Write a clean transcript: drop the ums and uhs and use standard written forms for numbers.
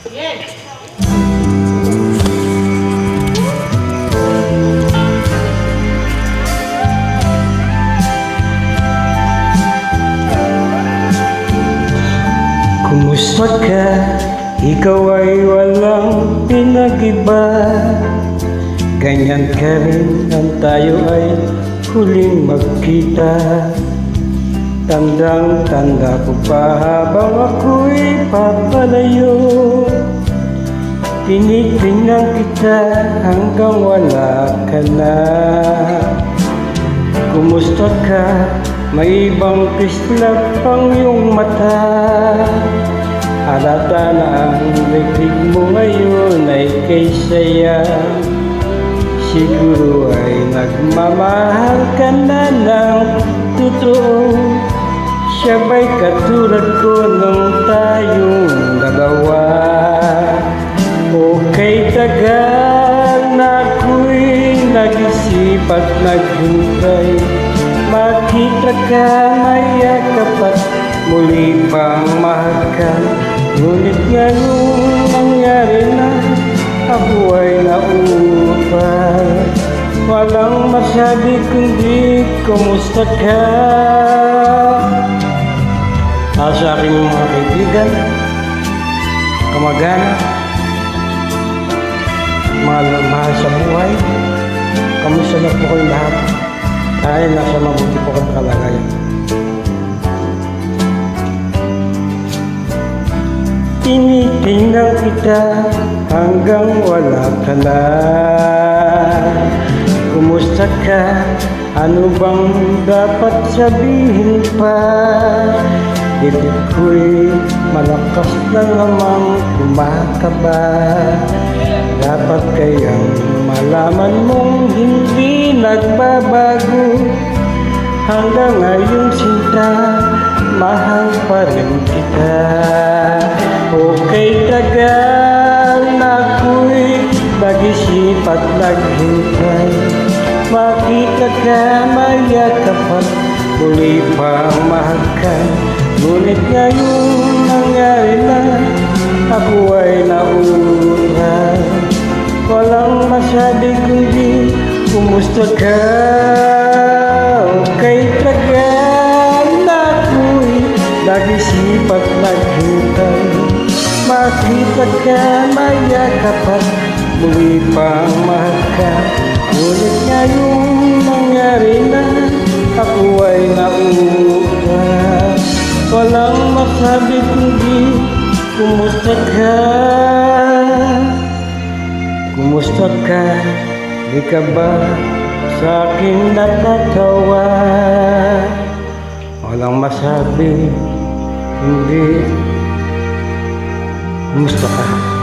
Kumusta ka? Ikaw ay walang pinag-iba. Ganyan ka rin ang tayo ay huling magkita. Tandang-tanda ko pa habang ako'y papalayo. Tinitingnan kita hanggang wala ka na. Kumusta ka? May ibang kislap ang iyong mata. Halata na ang bibig mo ngayon ay kay saya. Siguro ay nagmamahal ka na ng totoo. Siya ba'y katulad ko nung tayong dalawa? Okay, tagal na ako'y nag-isip at naghintay. Makita ka, mayakap at muli pang mahal. Ngunit ngayon nangyari na, ako ay naupal. Walang masabi kundi kumusta ka. Sa aking mga kaibigan, kamag-anak, mahal sa buhay, kamusta na po kayo lahat? Dahil nasa mabuti po kang kalagayan. Tinitingnan kita hanggang wala ka na. Kumusta ka? Ano bang dapat sabihin pa? Dibdib ko'y malakas na namang kumakaba. Dapat kayang malaman mong hindi nagbabago. Hanggang ngayon sinta, mahal pa rin kita. Okay, tagal na ako'y nag-isip at naghintay. Makita ka, mayakap at muli pang mahal ka. Ngunit ngayon nangyari na, ako ay nauural. Walang masabi kundi kumusta ka. Okay, tagal na ako'y nag-isip at naghintay. Makita ka, mayakap at muli pang mahal ka. Ngunit ngayon nangyari na, ako ay nauural. Walang masabi kundi kumusta ka. Kumusta ka? Di ka ba sa akin natatawa? Walang masabi kundi kumusta ka.